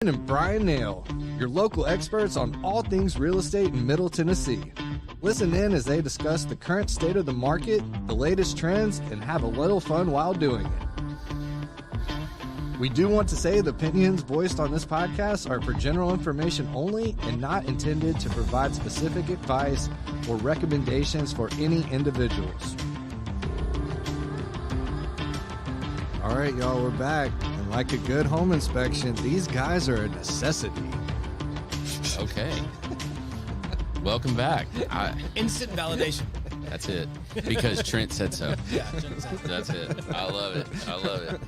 And Bryan Nale, your local experts on all things real estate in Middle Tennessee. Listen in as they discuss the current state of the market, the latest trends, and have a little fun while doing it. We do want to say the opinions voiced on this podcast are for general information only and not intended to provide specific advice or recommendations for any individuals. All right, y'all, we're back. And like a good home inspection, these guys are a necessity. Okay. Welcome back. Instant validation. That's it. Because Trent said so. Yeah, Trent said so. That's it. I love it. I love it.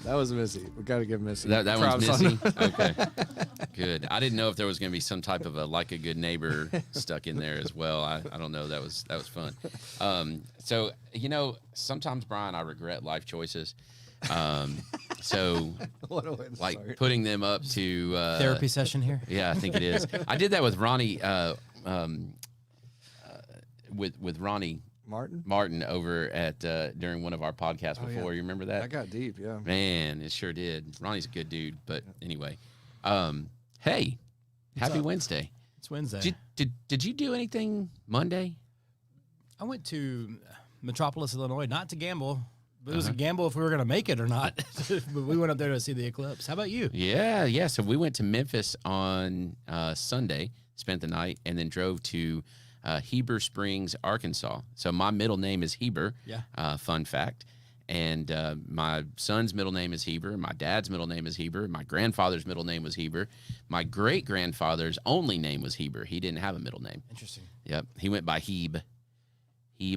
That was Missy. We got to give Missy. That one's props Missy? on Okay. Good. I didn't know if there was going to be some type of a like a good neighbor stuck in there as well. I don't know. That was fun. So, sometimes, Brian, I regret life choices. So, What a way to like start. putting them up to Therapy session here. Yeah, I think it is. I did that with Ronnie, with Ronnie Martin? over at during one of our podcasts before. yeah. You remember that? That got deep, yeah. Man, it sure did. Ronnie's a good dude. But anyway, hey, happy up? Wednesday. It's Wednesday. Did you do anything Monday? I went to Metropolis, Illinois, not to gamble. But it was a gamble if we were going to make it or not. But we went up there to see the eclipse. How about you? Yeah. So we went to Memphis on Sunday, spent the night, and then drove to Heber Springs, Arkansas. So my middle name is Heber. Yeah. Fun fact. And my son's middle name is Heber. My dad's middle name is Heber. My grandfather's middle name was Heber. My great-grandfather's only name was Heber. He didn't have a middle name. Interesting. Yep. He went by Heb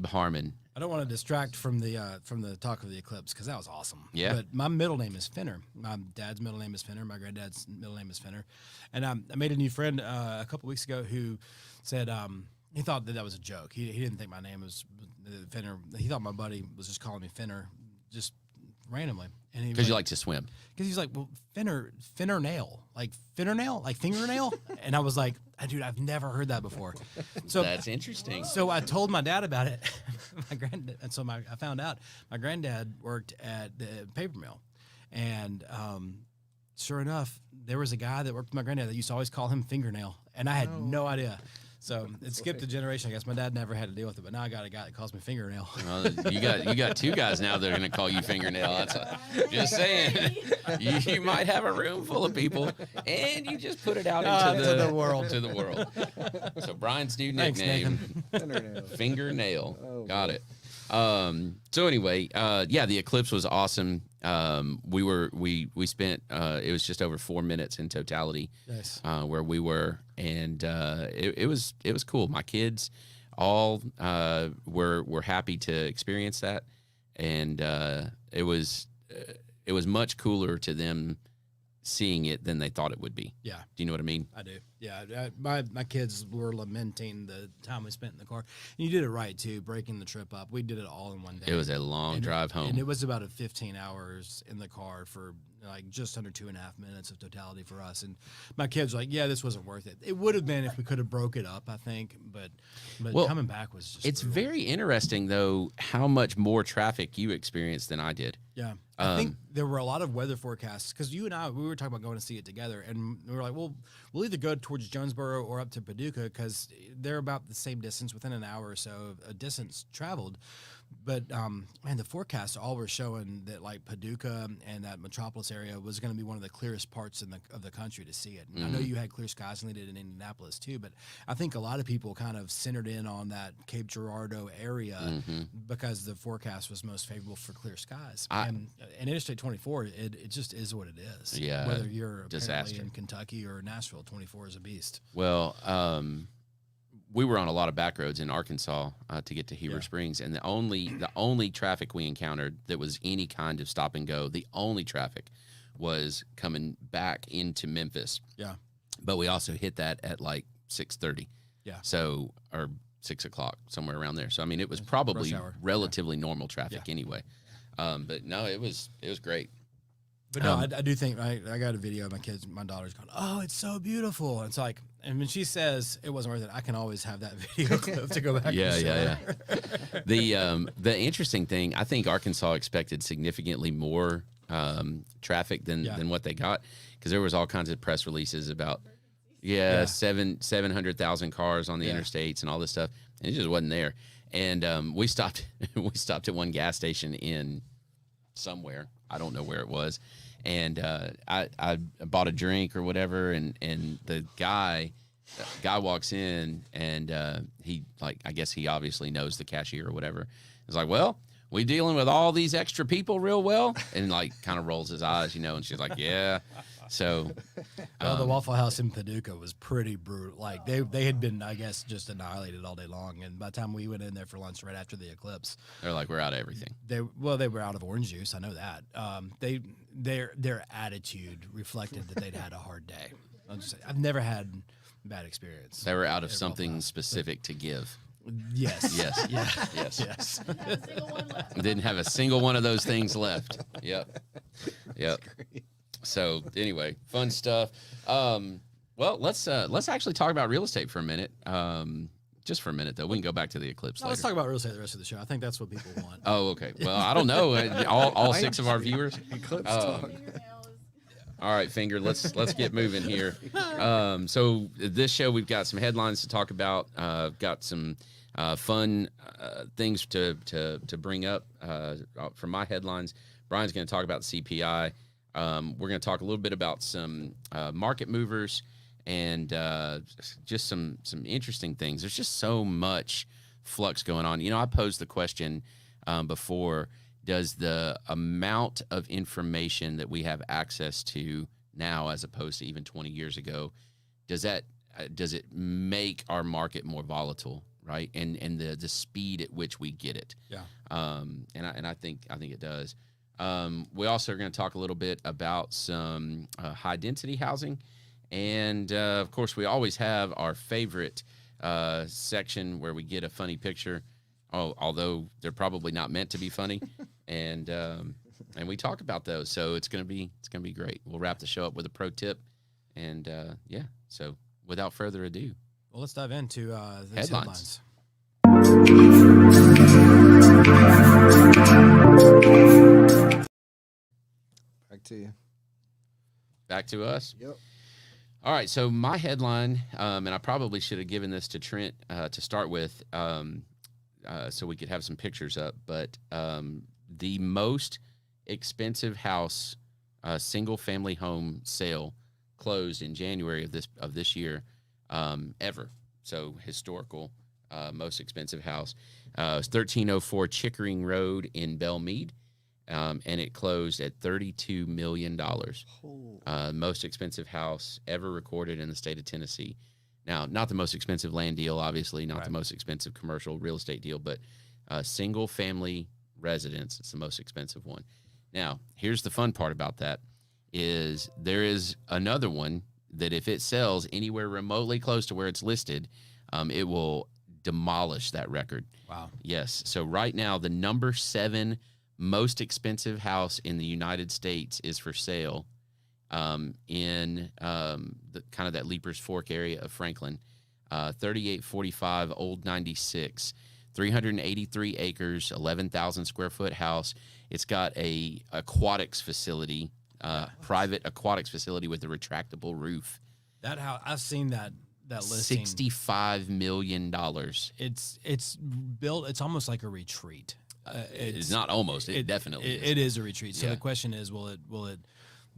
Harmon. I don't want to distract from the talk of the eclipse because that was awesome. Yeah. But my middle name is Finner. My dad's middle name is Finner. My granddad's middle name is Finner. And I made a new friend a couple weeks ago who said he thought that was a joke. He didn't think my name was Finner. He thought my buddy was just calling me Finner, just randomly. Because you like to swim. Because he's like, well, fingernail, like fingernail, like fingernail. And I was like, dude, I've never heard that before. So That's interesting. So I told my dad about it. And so I found out my granddad worked at the paper mill, and sure enough, there was a guy that worked with my granddad that used to always call him fingernail, and I had no idea. So it skipped a generation, I guess. My dad never had to deal with it, but now I got a guy that calls me fingernail. Well, you got two guys now that are going to call you fingernail. Just saying. You might have a room full of people, and you just put it out into the world. To the world. So Brian's new nickname, fingernail. Got it. So anyway, the eclipse was awesome. We spent it was just over 4 minutes in totality. Nice. Where we were, and it was cool. My kids all were happy to experience that, and it was much cooler to them seeing it than they thought it would be. Yeah. Do you know what I mean? I do. Yeah. My kids were lamenting the time we spent in the car. And you did it right, too, breaking the trip up. We did it all in one day. It was a long drive home. And it was about 15 hours in the car for like just under 2.5 minutes of totality for us. And my kids were like, yeah, this wasn't worth it. It would have been if we could have broke it up, I think. But coming back was just It's brutal. very interesting, though, how much more traffic you experienced than I did. Yeah. I think there were a lot of weather forecasts because you and I, we were talking about going to see it together. And we were like, well, we'll either go towards Jonesboro or up to Paducah because they're about the same distance, within an hour or so of distance traveled. But, man, the forecasts all were showing that, like, Paducah and that Metropolis area was going to be one of the clearest parts of the country to see it. And I know you had clear skies, and they did in Indianapolis, too. But I think a lot of people kind of centered in on that Cape Girardeau area because the forecast was most favorable for clear skies. And Interstate 24, it just is what it is. Yeah, Whether you're disaster. apparently in Kentucky or Nashville, 24 is a beast. Well, we were on a lot of back roads in Arkansas to get to Heber Springs, and the only traffic we encountered that was any kind of stop and go, the only traffic was coming back into Memphis. Yeah. But we also hit that at like 6:30. Yeah. So, or 6 o'clock, somewhere around there. So, I mean, it was probably relatively normal traffic anyway. But no, it was great. But no, I do think I got a video of my daughter's going, oh, it's so beautiful. And it's like, and when she says it wasn't worth it, I can always have that video clip to go back. Yeah. The interesting thing, I think Arkansas expected significantly more traffic than what they got, because there was all kinds of press releases about 700,000 cars on the interstates and all this stuff, and it just wasn't there. And we stopped at one gas station in somewhere, I don't know where it was, and I bought a drink or whatever, and the guy walks in, and he, like, I guess he obviously knows the cashier or whatever. He's like, well, we dealing with all these extra people real well? And, like, kind of rolls his eyes, and she's like, yeah. So, the Waffle House in Paducah was pretty brutal. Like, they had been, I guess, just annihilated all day long. And by the time we went in there for lunch right after the eclipse, they're like, we're out of everything. They were out of orange juice. I know that. Their attitude reflected that they'd had a hard day. I've never had a bad experience. They were out of something specific to give. Yes. Yes. Didn't have a single one of those things left. Yep. So anyway, fun stuff. Well, let's actually talk about real estate for a minute. Just for a minute, though. We can go back to the eclipse later. Let's talk about real estate the rest of the show. I think that's what people want. Oh, okay. Well, I don't know. All 6 of our viewers. Eclipse talk. All right, Finger, let's get moving here. So this show, we've got some headlines to talk about. Got some fun things to bring up from my headlines. Brian's going to talk about the CPI. We're going to talk a little bit about some market movers and just some interesting things. There's just so much flux going on. I posed the question before, does the amount of information that we have access to now as opposed to even 20 years ago, does it make our market more volatile, right? And the speed at which we get it. Yeah. And I think it does. We also are going to talk a little bit about some high density housing. And of course, we always have our favorite section where we get a funny picture. Although they're probably not meant to be funny, and we talk about those, so it's gonna be great. We'll wrap the show up with a pro tip, and So without further ado, well, let's dive into these headlines. Back to you. Back to us. Yep. All right. So my headline, and I probably should have given this to Trent to start with. So we could have some pictures up, but the most expensive house, single family home sale closed in January of this year, ever. So historical, most expensive house. It was 1304 Chickering Road in Belmead, and it closed at $32 million. Most expensive house ever recorded in the state of Tennessee. Now, not the most expensive land deal, obviously, not the most expensive commercial real estate deal, but single-family residence. It's the most expensive one. Now, here's the fun part about that is there is another one that if it sells anywhere remotely close to where it's listed, it will demolish that record. Wow. Yes. So right now, the number 7 most expensive house in the United States is for sale in the kind of that Leapers Fork area of Franklin, 3845 Old 96, 383 acres, 11,000 square foot house. It's got a aquatics facility, private aquatics facility with a retractable roof. That house, I've seen that listing. $65 million. It's built. It's almost like a retreat. It's not almost. It definitely is. It is a retreat. So the question is, will it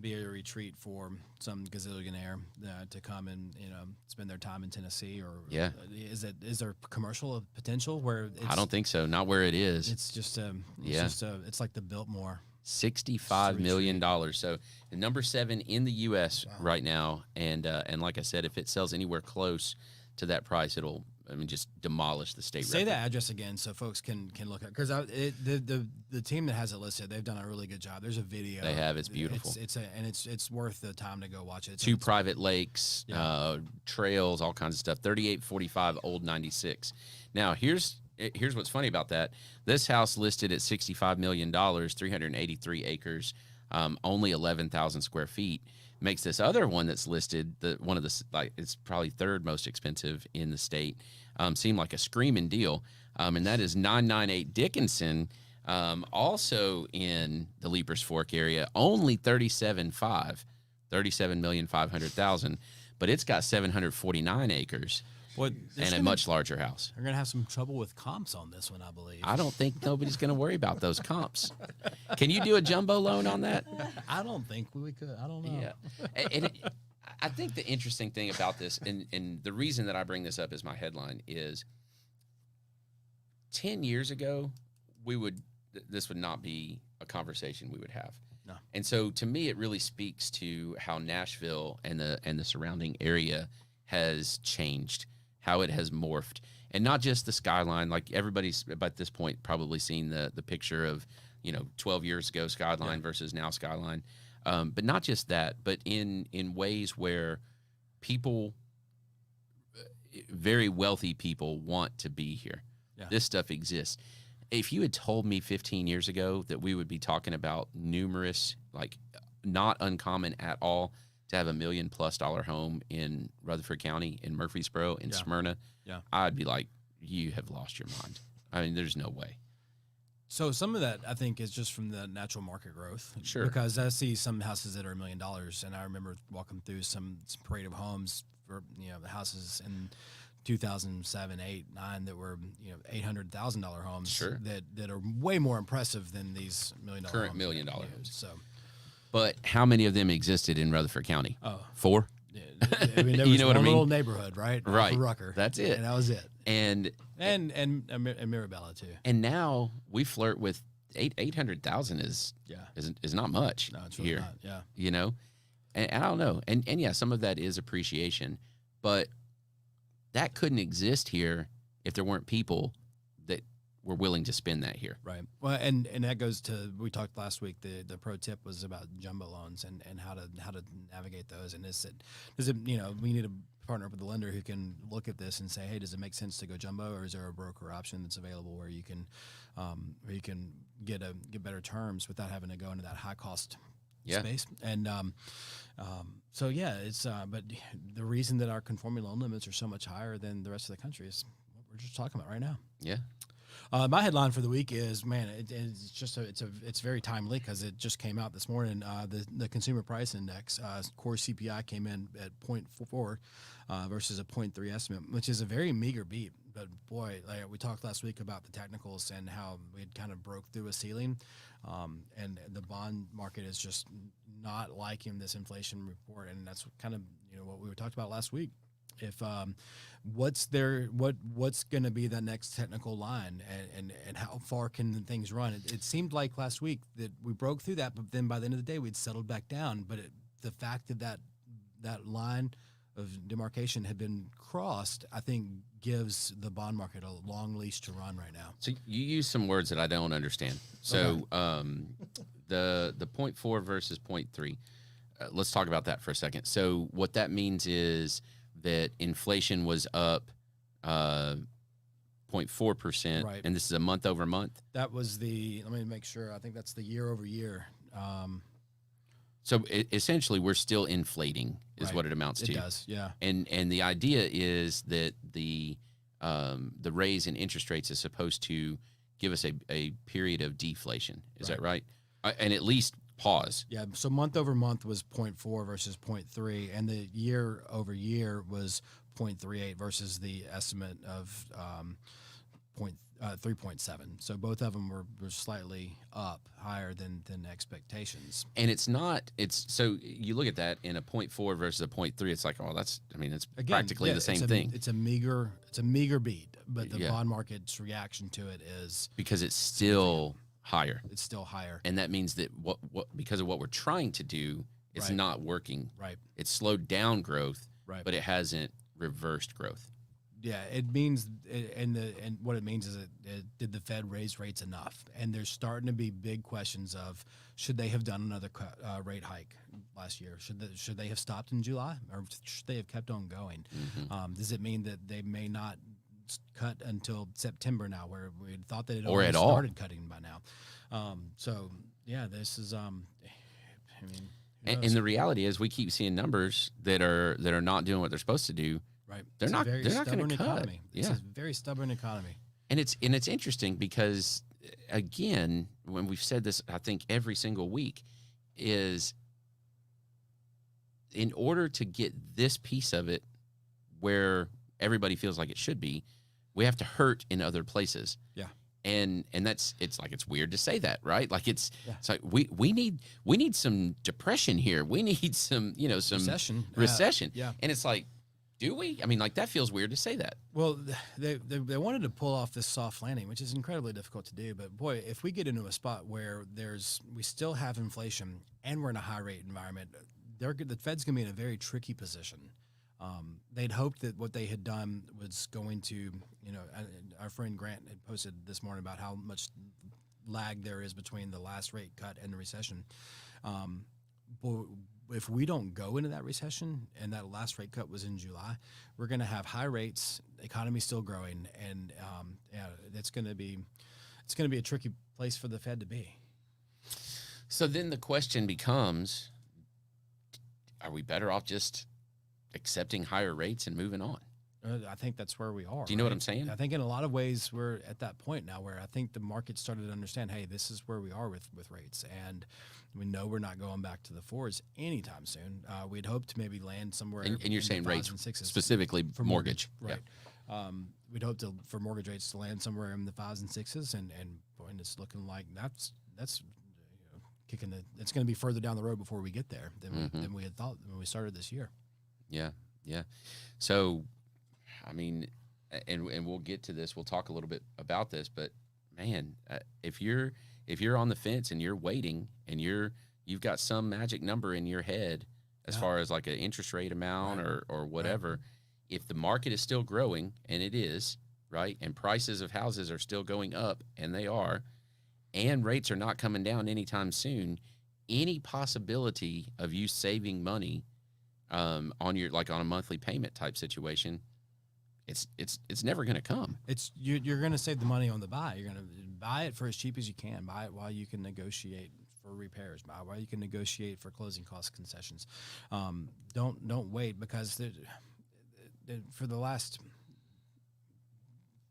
be a retreat for some gazillionaire to come and spend their time in Tennessee, or is there commercial potential where I don't think so. Not where it is. It's just it's like the Biltmore. $65 million. So the number 7 in the U.S. right now, and like I said, if it sells anywhere close to that price, it'll just demolish the state. Say that address again so folks can look at, because the team that has it listed, they've done a really good job. There's a video. They have. It's beautiful. It's worth the time to go watch it. 2 private lakes, trails, all kinds of stuff. 3845 Old 96. Now here's what's funny about that. This house listed at $65 million, 383 acres, only 11,000 square feet. Makes this other one that's listed, it's probably 3rd most expensive in the state, seem like a screaming deal. And that is 998 Dickinson, Also in the Leapers Fork area, only 37,500,000, but it's got 749 acres and a much larger house. They're going to have some trouble with comps on this one, I believe. I don't think nobody's going to worry about those comps. Can you do a jumbo loan on that? I don't think we could. I don't know. Yeah. I think the interesting thing about this, and the reason that I bring this up as my headline is 10 years ago, this would not be a conversation we would have. No. And so to me, it really speaks to how Nashville and the surrounding area has changed, how it has morphed. And not just the skyline, like everybody's at this point probably seen the picture of, 12 years ago skyline versus now skyline. But not just that, but in ways where people, very wealthy people, want to be here. Yeah. This stuff exists. If you had told me 15 years ago that we would be talking about numerous, like not uncommon at all, to have $1 million+ home in Rutherford County, in Murfreesboro, in Smyrna, I'd be like, you have lost your mind. I mean, there's no way. So some of that, I think, is just from the natural market growth. Sure. Because I see some houses that are $1 million, and I remember walking through some parade of homes for the houses in 2007, 8, 9 that were $800,000 homes. Sure. That are way more impressive than these $1 million current homes. $1 million homes. So, but how many of them existed in Rutherford County? 4. Yeah, I mean, there was one little neighborhood, right? Right. Rucker. That's it. And that was it. And Mirabella too. And now we flirt with 800,000 is not much. No, it's really here. Not. Yeah. And I don't know. And yeah, some of that is appreciation, but that couldn't exist here if there weren't people that were willing to spend that here. Right. Well, and that goes to, we talked last week, the pro tip was about jumbo loans and how to navigate those. And does it we need to partner up with a lender who can look at this and say, hey, does it make sense to go jumbo, or is there a broker option that's available where you can get better terms without having to go into that high cost space? And it's but the reason that our conforming loan limits are so much higher than the rest of the country is what we're just talking about right now. Yeah. My headline for the week is, it's very timely because it just came out this morning. The Consumer Price Index, core CPI, came in at 0.4 versus a 0.3 estimate, which is a very meager beat. But boy, like we talked last week about the technicals and how we had kind of broke through a ceiling, and the bond market is just not liking this inflation report, and that's kind of what we talked about last week. If what's going to be the next technical line, and how far can things run? It seemed like last week that we broke through that, but then by the end of the day we'd settled back down. But the fact that line of demarcation had been crossed, I think, gives the bond market a long leash to run right now. So you use some words that I don't understand. So the 0.4 versus 0.3. Let's talk about that for a second. So what that means is that inflation was up 0.4%, right, and this is a month over month. That was let me make sure. I think that's the year over year. So essentially, we're still inflating, is right, what it amounts to. It does, yeah. And the idea is that the raise in interest rates is supposed to give us a period of deflation. Is that right? And at least pause. Yeah, so month over month was 0.4 versus 0.3, and the year over year was 0.38 versus the estimate of 3.7. So both of them were slightly up, higher than expectations. And so you look at that in a 0.4 versus a 0.3, it's like, it's practically the same thing. It's a meager beat, but the bond market's reaction to it is because it's still higher. It's still higher. And that means that what because of what we're trying to do, it's not working. Right. It's slowed down growth, right, but it hasn't reversed growth. Yeah, it means, and what it means is did the Fed raise rates enough? And there's starting to be big questions of should they have done another rate hike last year? Should they have stopped in July, or should they have kept on going? Mm-hmm. Does it mean that they may not cut until September now, where we thought that it already started cutting by now? This is and the reality is we keep seeing numbers that are not doing what they're supposed to do. Right. They're not going to cut. It's a very stubborn economy. And it's interesting because again, when we've said this, I think every single week, is in order to get this piece of it where everybody feels like it should be, we have to hurt in other places. Yeah. And it's weird to say that, right? Like it's like we need some depression here. We need some, some recession. Yeah. And it's like, do we? I mean, like, that feels weird to say that. Well, they wanted to pull off this soft landing, which is incredibly difficult to do. But boy, if we get into a spot where we still have inflation and we're in a high rate environment, the Fed's going to be in a very tricky position. They'd hoped that what they had done was going to, our friend Grant had posted this morning about how much lag there is between the last rate cut and the recession. But if we don't go into that recession, and that last rate cut was in July, we're going to have high rates, economy still growing, and it's going to be a tricky place for the Fed to be. So then the question becomes, are we better off just accepting higher rates and moving on? I think that's where we are. Do you know what I'm saying? I think in a lot of ways we're at that point now where I think the market started to understand, hey, this is where we are with rates. And we know we're not going back to the fours anytime soon. We'd hoped to maybe land somewhere. And you're saying rates specifically for mortgage. Right. Yeah. We'd hope for mortgage rates to land somewhere in the 5s and 6s. And boy, it's looking like that's kicking it. It's going to be further down the road before we get there than we had thought when we started this year. Yeah. Yeah. So, I mean, and we'll get to this. We'll talk a little bit about this, but man, if you're on the fence and you're waiting and you've got some magic number in your head as far as like an interest rate amount or whatever, if the market is still growing, and it is, right, and prices of houses are still going up, and they are, and rates are not coming down anytime soon, any possibility of you saving money on a monthly payment type situation, it's never going to come. You're going to save the money on the buy. You're going to buy it for as cheap as you can. Buy it while you can negotiate for repairs. Buy it while you can negotiate for closing cost concessions. Don't wait, because for the last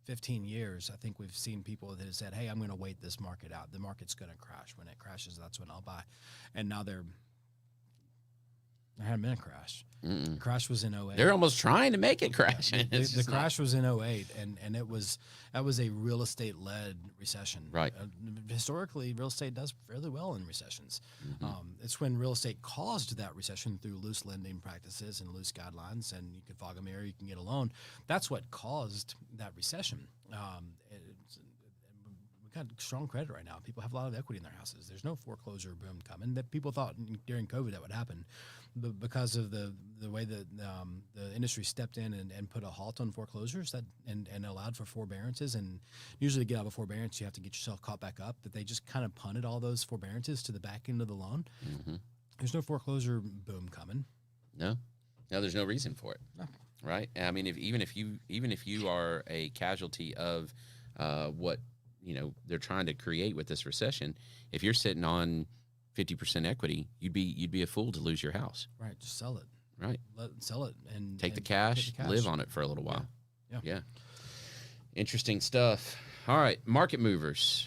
15 years, I think we've seen people that have said, hey, I'm going to wait this market out. The market's going to crash. When it crashes, that's when I'll buy. And now there hadn't been a crash. The crash was in 08. They're almost trying to make it crash. The crash was in 08, and that was a real estate led recession. Right. Historically, real estate does fairly well in recessions. It's when real estate caused that recession through loose lending practices and loose guidelines, and you can fog a mirror, you can get a loan. That's what caused that recession. We've got strong credit right now. People have a lot of equity in their houses. There's no foreclosure boom coming. That people thought during COVID that would happen, but because of the way that the industry stepped in and put a halt on foreclosures and allowed for forbearances, and usually to get out of a forbearance you have to get yourself caught back up, that they just kind of punted all those forbearances to the back end of the loan. There's no foreclosure boom coming. No, there's no reason for it. No. Right. I mean, even if you are a casualty of what they're trying to create with this recession, if you're sitting on 50% equity, you'd be a fool to lose your house. Right. Just sell it. Right. Sell it and take the cash, live on it for a little while. Yeah. Interesting stuff. All right. Market movers.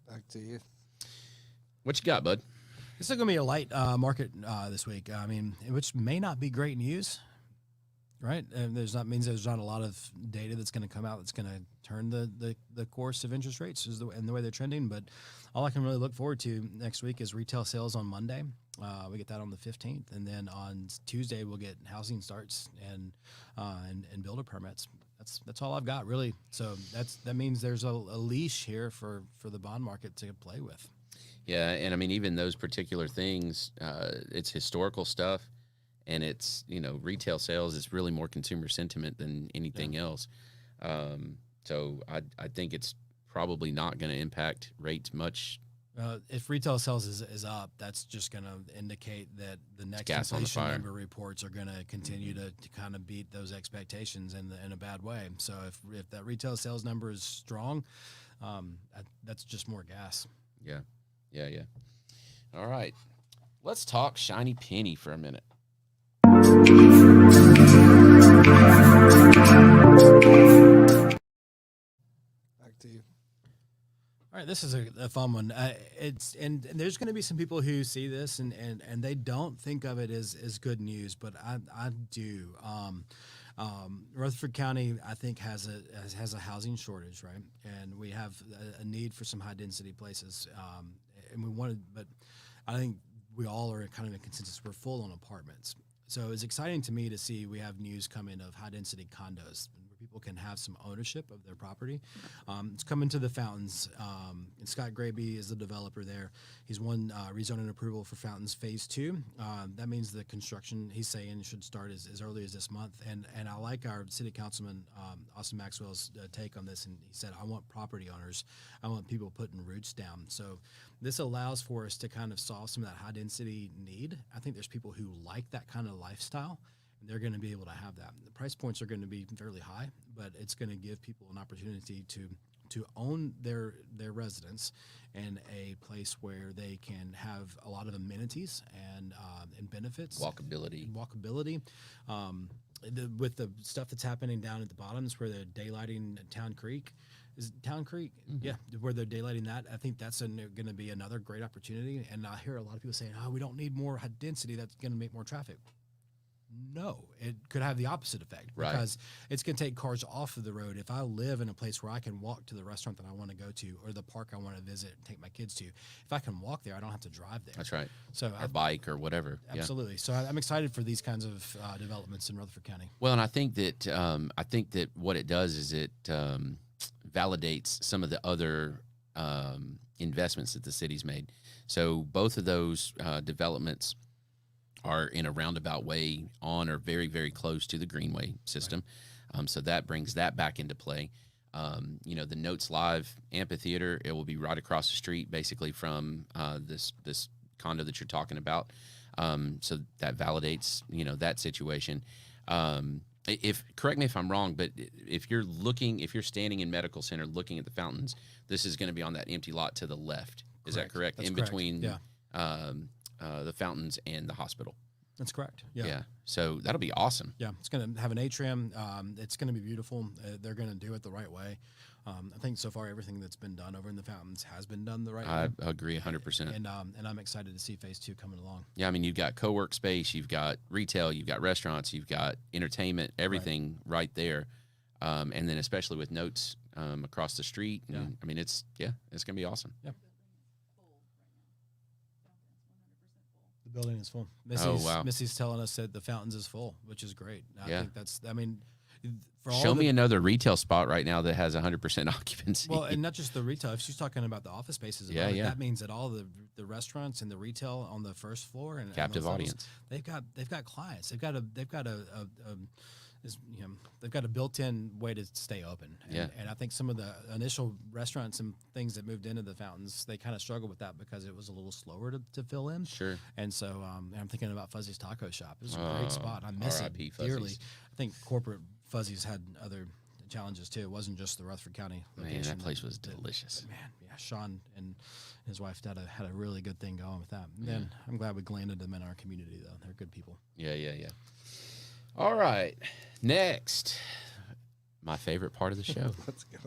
Back to you. What you got, bud? This is going to be a light market this week. I mean, which may not be great news, right? And means there's not a lot of data that's going to come out that's going to turn the course of interest rates and the way they're trending. But all I can really look forward to next week is retail sales on Monday. We get that on the 15th, and then on Tuesday we'll get housing starts and builder permits. That's all I've got, really. So that means there's a leash here for the bond market to play with. Yeah, and I mean, even those particular things, it's historical stuff, and it's, retail sales is really more consumer sentiment than anything else. So I think it's probably not going to impact rates much. If retail sales is up, that's just going to indicate that the next inflation number reports are going to continue to kind of beat those expectations in a bad way. So if that retail sales number is strong, that's just more gas. Yeah. All right. Let's talk shiny penny for a minute. Steve. All right, this is a fun one. And there's going to be some people who see this and they don't think of it as good news, but I do. Rutherford County, I think, has a housing shortage, right? And we have a need for some high density places. And we wanted, but I think we all are kind of in consensus. We're full on apartments. So it's exciting to me to see we have news coming of high density condos where people can have some ownership of their property. It's coming to the Fountains, and Scott Graby is the developer there. He's won rezoning approval for Fountains Phase 2. That means the construction, he's saying, should start as early as this month. And I like our city councilman, Austin Maxwell's take on this. And he said, I want property owners. I want people putting roots down. So this allows for us to kind of solve some of that high density need. I think there's people who like that kind of lifestyle. They're going to be able to have that. The price points are going to be fairly high, but it's going to give people an opportunity to own their residence in a place where they can have a lot of amenities and benefits. Walkability. With the stuff that's happening down at the bottoms where they're daylighting Town Creek. Is it Town Creek? Mm-hmm. Yeah, where they're daylighting that. I think that's going to be another great opportunity. And I hear a lot of people saying, oh, we don't need more high density. That's going to make more traffic. No, it could have the opposite effect, right? Because it's going to take cars off of the road. If I live in a place where I can walk to the restaurant that I want to go to or the park I want to visit and take my kids to, if I can walk there, I don't have to drive there. That's right. So or bike or whatever. Absolutely. Yeah. So I'm excited for these kinds of developments in Rutherford County. Well, and I think that what it does is it validates some of the other investments that the city's made. So both of those developments are in a roundabout way on or very, very close to the Greenway system. Right. So that brings that back into play. The Notes Live amphitheater, it will be right across the street basically from this condo that you're talking about. So that validates, that situation. Correct me if I'm wrong, but if you're standing in Medical Center looking at the Fountains, this is going to be on that empty lot to the left. Is that correct? That's in correct. Between yeah. The Fountains and the hospital. That's correct. Yeah. Yeah. So that'll be awesome. Yeah. It's going to have an atrium. It's going to be beautiful. They're going to do it the right way. I think so far everything that's been done over in the Fountains has been done the right way. I agree 100%. And I'm excited to see Phase 2 coming along. Yeah. I mean, you've got co-work space, you've got retail, you've got restaurants, you've got entertainment, everything right there. And then especially with Notes across the street. And, yeah. I mean, it's going to be awesome. Yeah. The building is full. Missy's telling us that the Fountains is full, which is great. I think Show me another retail spot right now that has 100% occupancy. Well, and not just the retail. If she's talking about the office spaces, that means that all the restaurants and the retail on the first floor and captive audience. They've got clients. They've got a built-in way to stay open. And I think some of the initial restaurants and things that moved into the Fountains, they kind of struggled with that because it was a little slower to fill in. Sure. And so I'm thinking about Fuzzy's Taco Shop. It was a great spot. I miss it dearly. I think corporate Fuzzy's had other challenges too. It wasn't just the Rutherford County location. Man, that place was delicious. But man, yeah, Sean and his wife had a really good thing going with that. And then I'm glad we landed them in our community though. They're good people. Yeah. All right. Next, my favorite part of the show. Let's go.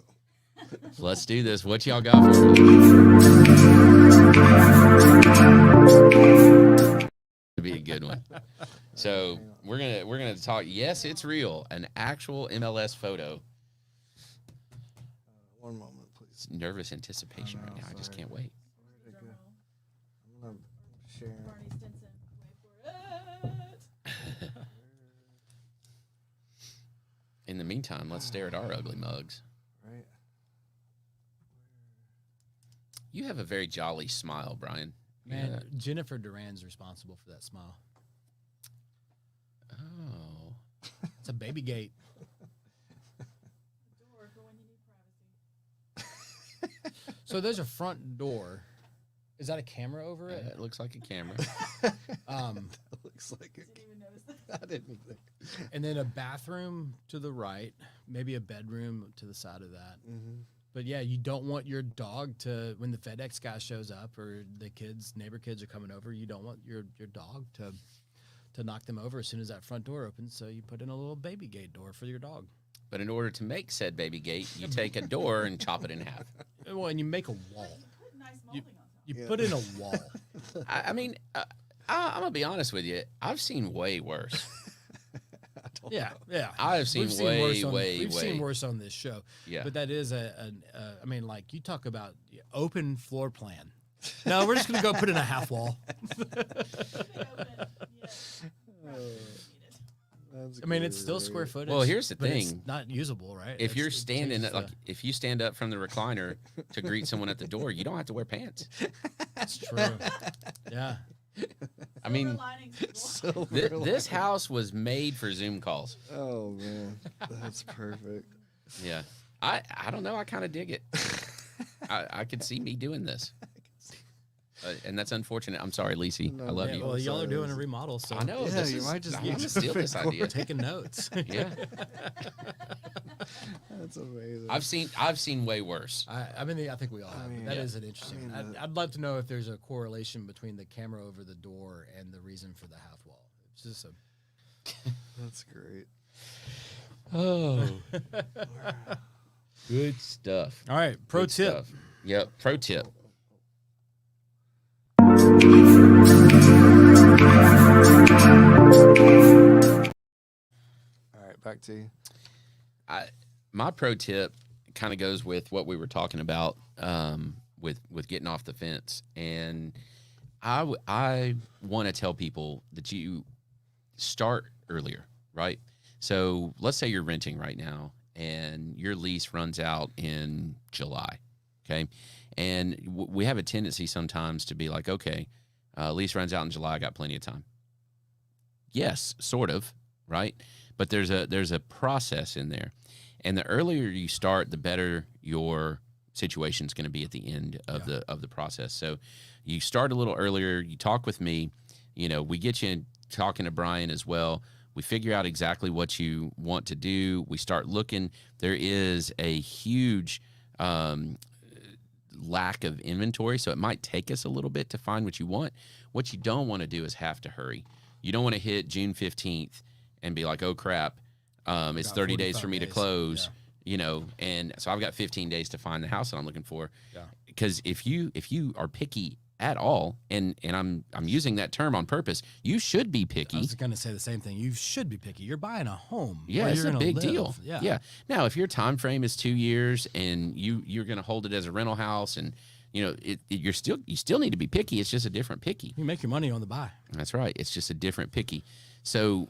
Let's do this. What y'all got for me? To be a good one. So we're gonna talk. Yes, it's real. An actual MLS photo. One moment, please. It's nervous anticipation right now. I just can't wait. Where'd it go? I'm gonna share. Barney Stinson, wait for it. In the meantime, let's stare at our ugly mugs. Right. You have a very jolly smile, Brian. Man, Jennifer Duran's responsible for that smile. Oh. It's a baby gate. Door for when you need privacy. So there's a front door. Is that a camera over it? It looks like a camera. That looks like Didn't even notice that. I didn't think. And then a bathroom to the right, maybe a bedroom to the side of that. Mm-hmm. But yeah, you don't want your dog to, when the FedEx guy shows up or the neighbor kids are coming over, you don't want your dog to knock them over as soon as that front door opens. So you put in a little baby gate door for your dog. But in order to make said baby gate, you take a door and chop it in half. Well, and you make a wall. Put nice molding on top. You put in a wall. I mean, I'm going to be honest with you. I've seen way worse. Yeah. I've seen We've seen worse on this show. Yeah. But that is I mean, like, you talk about open floor plan. No, we're just going to go put in a half wall. I mean, it's still square footage. Well, here's the but thing. It's not usable, right? If you're standing, if you stand up from the recliner to greet someone at the door, you don't have to wear pants. That's true. Yeah. I mean, this house was made for Zoom calls. Oh man, that's perfect. Yeah. I don't know. I kind of dig it. I could see me doing this. And that's unfortunate. I'm sorry, Lacey. I love you. Well, y'all are doing a remodel, so I know. Yeah, you might just I'm gonna steal this idea. taking notes. Yeah. That's amazing. I've seen way worse. I mean, I think we all have. mean, That yeah. is an interesting. I mean, I'd love to know if there's a correlation between the camera over the door and the reason for the half wall. It's just a. That's great. Oh. Good stuff. All right, pro Good tip. stuff. Yep, pro tip. All right, back to you. My pro tip kind of goes with what we were talking about with getting off the fence, and I want to tell people that you start earlier, right? So let's say you're renting right now, and your lease runs out in July, okay? And we have a tendency sometimes to be like, okay, lease runs out in July, I got plenty of time. Yes, sort of, right? But there's a process in there. And the earlier you start, the better your situation is going to be at the end of the process. So you start a little earlier, you talk with me, we get you talking to Bryan as well. We figure out exactly what you want to do. We start looking. There is a huge lack of inventory, so it might take us a little bit to find what you want. What you don't want to do is have to hurry. You don't want to hit June 15th and be like, oh crap, it's 30 days for me to close, and so I've got 15 days to find the house that I'm looking for. Yeah. Because if you are picky at all, and I'm using that term on purpose, you should be picky. I was going to say the same thing. You should be picky. You're buying a home. Yeah, it's a big deal. Yeah. Now, if your time frame is 2 years and you're going to hold it as a rental house, and you still need to be picky. It's just a different picky. You make your money on the buy. That's right. It's just a different picky. So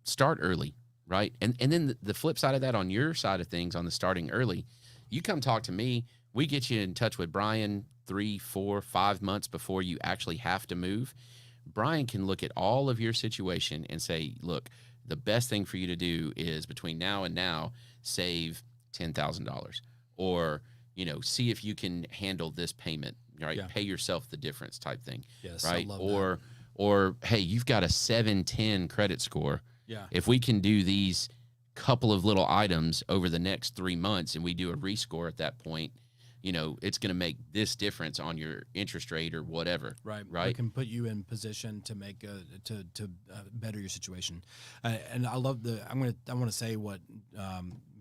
start early, right? And then the flip side of that, on your side of things, on the starting early, you come talk to me. We get you in touch with Bryan 3, 4, 5 months before you actually have to move. Bryan can look at all of your situation and say, look, the best thing for you to do is between now and now, save $10,000, or, see if you can handle this payment, right? Yeah. Pay yourself the difference type thing. Yes, I right. love that. Or, hey, you've got a 710 credit score. Yeah. If we can do these couple of little items over the next 3 months and we do a rescore at that point, it's going to make this difference on your interest rate or whatever. Right. Right. It can put you in position to make to better your situation. And I love I want to say what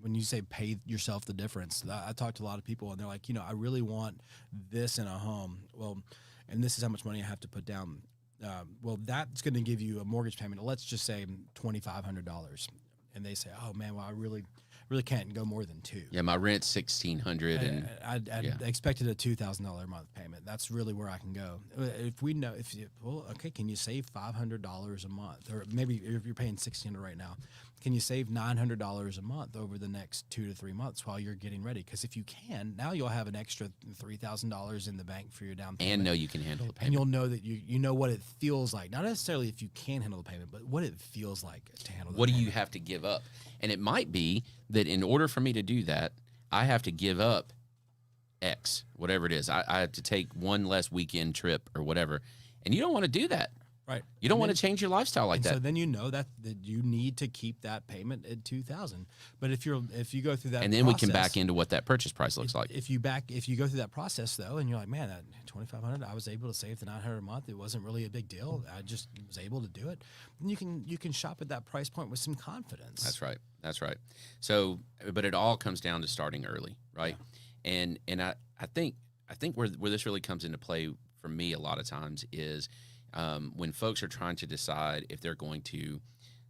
when you say pay yourself the difference. I talk to a lot of people and they're like, I really want this in a home. Well, and this is how much money I have to put down. Well, that's going to give you a mortgage payment. Let's just say $2,500, and they say, "Oh man, well I really can't go more than $2,000." Yeah, my rent's $1,600, and I expected a $2,000 a month payment. That's really where I can go. If we know, can you save $500 a month, or maybe if you're paying $1,600 right now, can you save $900 a month over the next 2 to 3 months while you're getting ready? Because if you can, now you'll have an extra $3,000 in the bank for your down payment, and know you can handle the payment. and you'll know that you know what it feels like. Not necessarily if you can handle the payment, but what it feels like to handle. What do you have to give up? And it might be that in order for me to do that, I have to give up X, whatever it is. I have to take one less weekend trip or whatever. And you don't want to do that. Right. You don't want to change your lifestyle like that. So then you know that you need to keep that payment at $2,000. But if you go through that, and then we can back into what that purchase price looks like. If you go through that process though, and you're like, man, that $2,500, I was able to save the $900 a month. It wasn't really a big deal. I just was able to do it. Then you can shop at that price point with some confidence. That's right. So, but it all comes down to starting early, right? Yeah. And I think where this really comes into play for me a lot of times is when folks are trying to decide if they're going to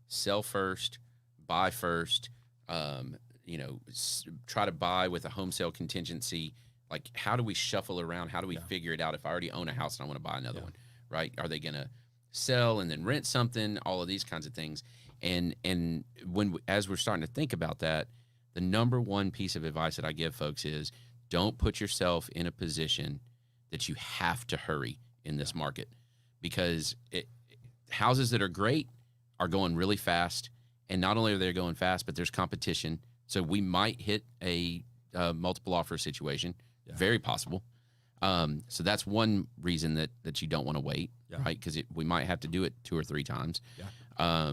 sell first, buy first, try to buy with a home sale contingency. Like, how do we shuffle around? How do we figure it out? If I already own a house and I want to buy another one, right? Are they going to sell and then rent something? All of these kinds of things. And as we're starting to think about that, the number one piece of advice that I give folks is don't put yourself in a position that you have to hurry in this market, because houses that are great are going really fast. And not only are they going fast, but there's competition. So we might hit a multiple offer situation. Yeah. Very possible. So that's one reason that you don't want to wait, right? Because we might have to do it 2 or 3 times. Yeah.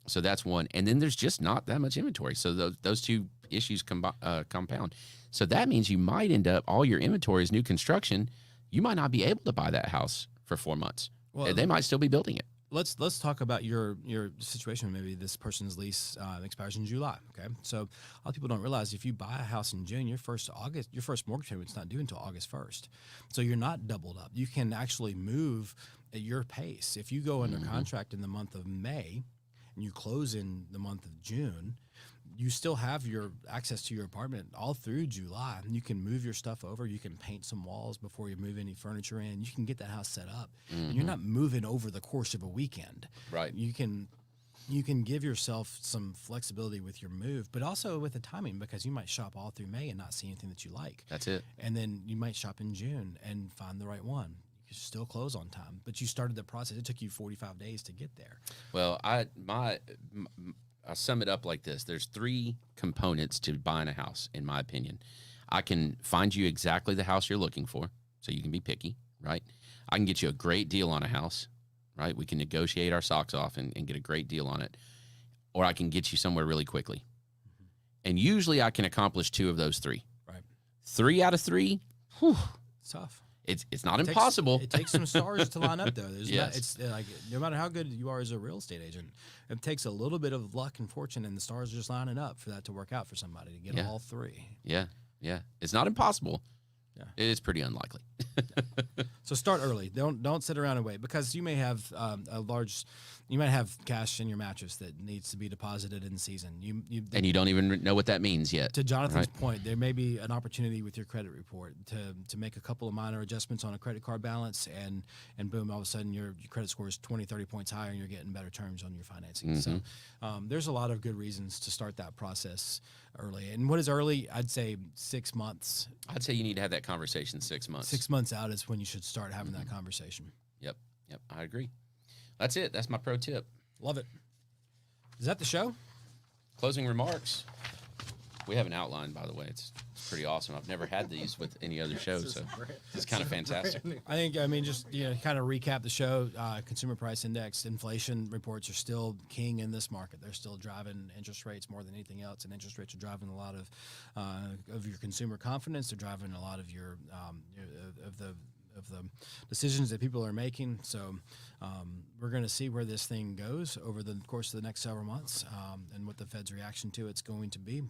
So that's one. And then there's just not that much inventory. So those two issues compound. So that means you might end up, all your inventory is new construction. You might not be able to buy that house for 4 months. Well, they might still be building it. Let's talk about your situation. Maybe this person's lease expires in July. Okay, so a lot of people don't realize if you buy a house in June, your first mortgage payment's not due until August 1st. So you're not doubled up. You can actually move at your pace. If you go under contract in the month of May and you close in the month of June, you still have your access to your apartment all through July. And you can move your stuff over. You can paint some walls before you move any furniture in. You can get that house set up. And you're not moving over the course of a weekend. Right. You can give yourself some flexibility with your move, but also with the timing, because you might shop all through May and not see anything that you like. That's it. And then you might shop in June and find the right one. You can still close on time, but you started the process. It took you 45 days to get there. Well, I'll sum it up like this. There's 3 components to buying a house, in my opinion. I can find you exactly the house you're looking for, so you can be picky, right? I can get you a great deal on a house, right? We can negotiate our socks off and get a great deal on it. Or I can get you somewhere really quickly. And usually I can accomplish 2 of those 3. Right. 3 out of 3, whew, it's tough. It's not impossible. It takes some stars to line up, though. It's like no matter how good you are as a real estate agent, it takes a little bit of luck and fortune, and the stars are just lining up for that to work out for somebody to get all 3. Yeah. It's not impossible. Yeah. It is pretty unlikely. So start early. Don't sit around and wait, because you may have you might have cash in your mattress that needs to be deposited in season. And you don't even know what that means yet. To Jonathan's point, there may be an opportunity with your credit report to make a couple of minor adjustments on a credit card balance, and boom, all of a sudden your credit score is 20, 30 points higher, and you're getting better terms on your financing. So there's a lot of good reasons to start that process early. And what is early? I'd say 6 months. I'd say you need to have that conversation 6 months. 6 months out is when you should start having that conversation. Yep, I agree. That's it. That's my pro tip. Love it. Is that the show? Closing remarks. We have an outline, by the way. It's pretty awesome. I've never had these with any other show, so it's kind of fantastic. Just kind of recap the show. Consumer price index, inflation reports are still king in this market. They're still driving interest rates more than anything else, and interest rates are driving a lot of your consumer confidence. They're driving a lot of your of the decisions that people are making. So we're going to see where this thing goes over the course of the next several months, and what the Fed's reaction to it's going to be.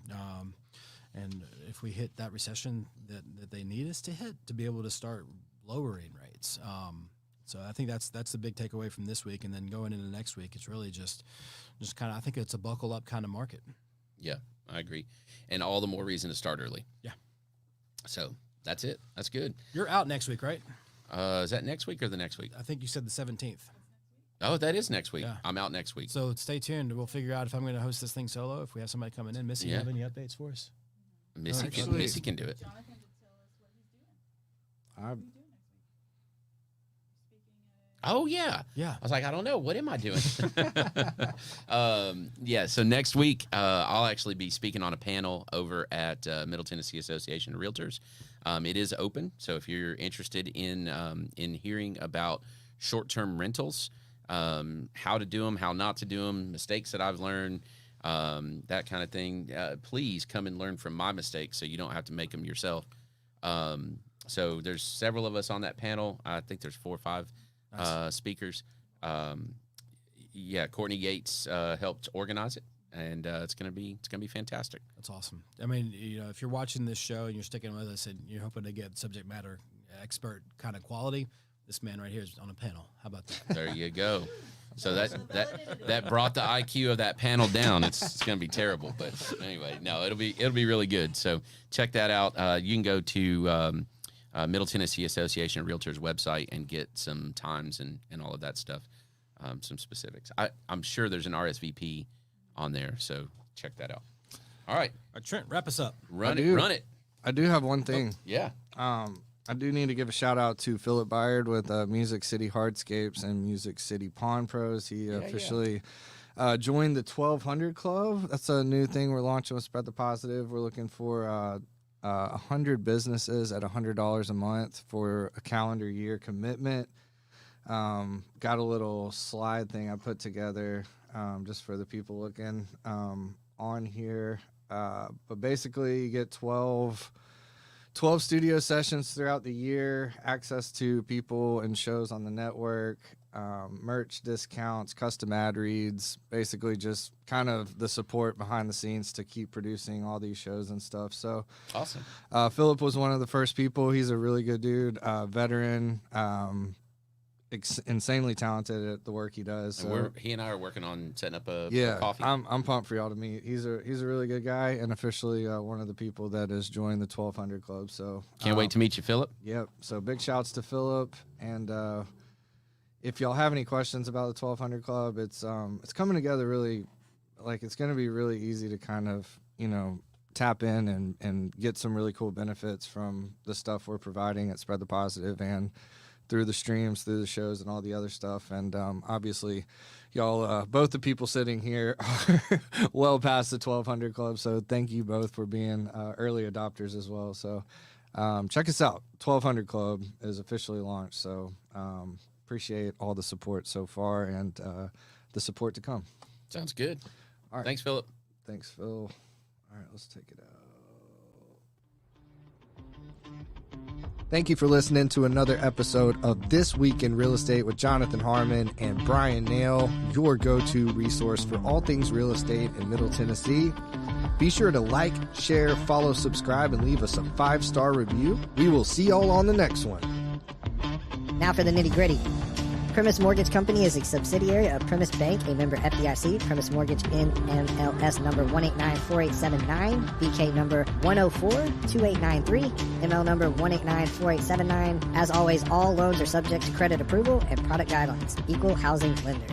And if we hit that recession that they need us to hit to be able to start lowering rates. So I think that's the big takeaway from this week. And then going into next week, it's really just kind of, I think it's a buckle up kind of market. Yeah, I agree. And all the more reason to start early. Yeah. So that's it. That's good. You're out next week, right? Is that next week or the next week? I think you said the 17th. Oh, that is next week. Yeah. I'm out next week. So stay tuned. We'll figure out if I'm going to host this thing solo, if we have somebody coming in. Missy, you have any updates for us? Missy can do it. Jonathan just tell us what he's doing. What are you doing next week? Oh, yeah. Yeah. I was like, I don't know. What am I doing? So next week, I'll actually be speaking on a panel over at Middle Tennessee Association of Realtors. It is open, so if you're interested in hearing about short-term rentals, how to do them, how not to do them, mistakes that I've learned, that kind of thing. Please come and learn from my mistakes so you don't have to make them yourself. So there's several of us on that panel. I think there's 4 or 5 speakers. Courtney Yates helped organize it, and it's gonna be fantastic. That's awesome. I mean, if you're watching this show and you're sticking with us and you're hoping to get subject matter expert kind of quality, this man right here is on a panel. How about that? There you go. So that brought the IQ of that panel down. It's going to be terrible, but anyway, no, it'll be really good. So check that out. You can go to Middle Tennessee Association of Realtors website and get some times and all of that stuff, some specifics. I'm sure there's an RSVP on there, so check that out. All right, Trent, wrap us up. Run it. I do have one thing. Yeah. I do need to give a shout out to Phillip Byard with Music City Hardscapes and Music City Pawn Pros. He officially joined the 1200 Club. That's a new thing we're launching with Spread the Positive. We're looking for 100 businesses at $100 a month for a calendar year commitment. Got a little slide thing I put together just for the people looking on here. But basically, you get 12 studio sessions throughout the year, access to people and shows on the network, merch discounts, custom ad reads, basically just kind of the support behind the scenes to keep producing all these shows and stuff. So Awesome. Phillip was one of the first people. He's a really good dude, veteran, insanely talented at the work he does. So. He and I are working on setting up a coffee. I'm pumped for y'all to meet. He's a really good guy and officially one of the people that has joined the 1200 Club. So Can't wait to meet you, Phillip. Yep. So big shouts to Phillip. And if y'all have any questions about the 1200 Club, it's coming together really. Like, it's going to be really easy to kind of tap in and get some really cool benefits from the stuff we're providing at Spread the Positive and through the streams, through the shows, and all the other stuff. And obviously, y'all, both the people sitting here are well past the 1200 Club. So thank you both for being early adopters as well. So check us out. 1200 Club is officially launched. So appreciate all the support so far and the support to come. Sounds good. All right. Thanks, Phillip. Thanks, Phil. All right, let's take it out. Thank you for listening to another episode of This Week in Real Estate with Jonathan Harmon and Bryan Nale, your go-to resource for all things real estate in Middle Tennessee. Be sure to like, share, follow, subscribe, and leave us a 5-star review. We will see y'all on the next one. Now for the nitty-gritty. Primis Mortgage Company is a subsidiary of Primis Bank, a member FDIC. Primis Mortgage NMLS number 1894879, BK number 1042893, ML number 1894879. As always, all loans are subject to credit approval and product guidelines. Equal housing lender.